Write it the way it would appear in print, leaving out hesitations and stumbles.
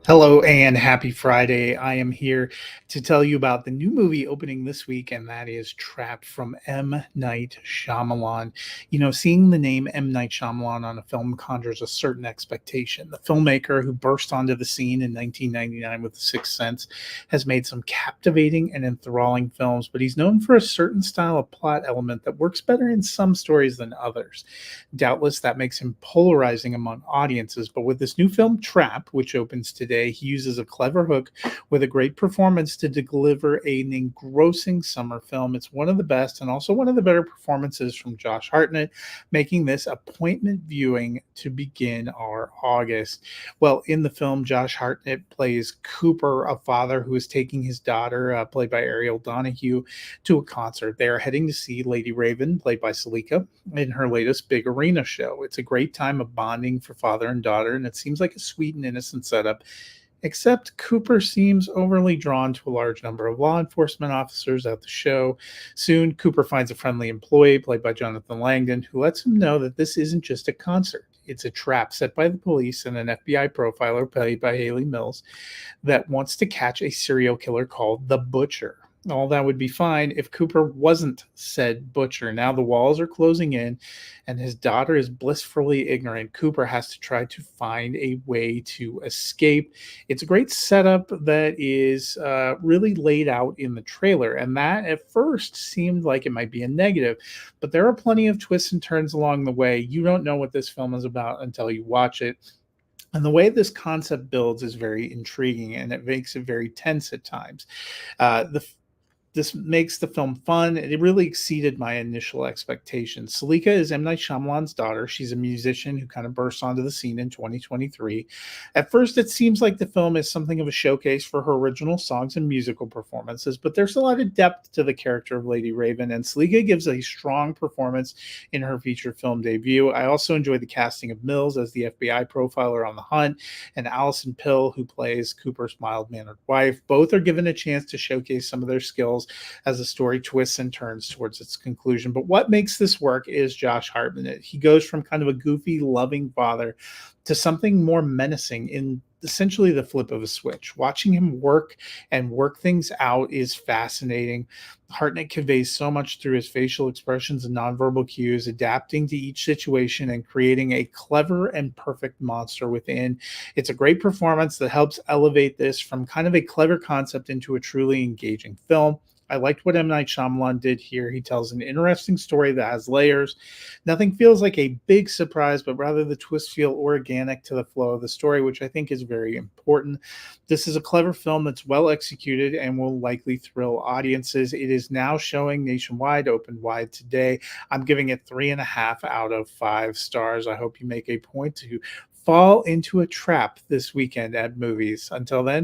Hello and happy Friday. I am here to tell you about the new movie opening this week, and that is Trapped from M. Night Shyamalan. Seeing the name M. Night Shyamalan on a film conjures a certain expectation. The filmmaker who burst onto the scene in 1999 with The Sixth Sense has made some captivating and enthralling films, but he's known for a certain style of plot element that works better in some stories than others. Doubtless, that makes him polarizing among audiences, but with this new film, Trap, which opens today, he uses a clever hook with a great performance to deliver an engrossing summer film. It's one of the best and also one of the better performances from Josh Hartnett, making this appointment viewing to begin our August. Well, in the film, Josh Hartnett plays Cooper, a father who is taking his daughter, played by Ariel Donahue, to a concert. They are heading to see Lady Raven, played by Salika, in her latest big arena show. It's a great time of bonding for father and daughter, and it seems like a sweet and innocent setup. Except Cooper seems overly drawn to a large number of law enforcement officers at the show. Soon, Cooper finds a friendly employee, played by Jonathan Langdon, who lets him know that this isn't just a concert. It's a trap set by the police and an FBI profiler, played by Haley Mills, that wants to catch a serial killer called the Butcher. All that would be fine if Cooper wasn't said butcher. Now the walls are closing in, and his daughter is blissfully ignorant. Cooper has to try to find a way to escape. It's a great setup that is really laid out in the trailer, and that at first seemed like it might be a negative, but there are plenty of twists and turns along the way. You don't know what this film is about until you watch it. And the way this concept builds is very intriguing, and it makes it very tense at times. The This makes the film fun. It really exceeded my initial expectations. Salika is M. Night Shyamalan's daughter. She's a musician who kind of burst onto the scene in 2023. At first, it seems like the film is something of a showcase for her original songs and musical performances, but there's a lot of depth to the character of Lady Raven, and Salika gives a strong performance in her feature film debut. I also enjoyed the casting of Mills as the FBI profiler on the hunt, and Allison Pill, who plays Cooper's mild mannered wife. Both are given a chance to showcase some of their skills as the story twists and turns towards its conclusion. But what makes this work is Josh Hartnett. He goes from kind of a goofy, loving father to something more menacing in essentially the flip of a switch. Watching him work and work things out is fascinating. Hartnett conveys so much through his facial expressions and nonverbal cues, adapting to each situation and creating a clever and perfect monster within. It's a great performance that helps elevate this from kind of a clever concept into a truly engaging film. I liked what M. Night Shyamalan did here. He tells an interesting story that has layers. Nothing feels like a big surprise, but rather the twists feel organic to the flow of the story, which I think is very important. This is a clever film that's well executed and will likely thrill audiences. It is now showing nationwide, open wide today. I'm giving it 3.5 out of 5 stars. I hope you make a point to fall into a trap this weekend at movies. Until then,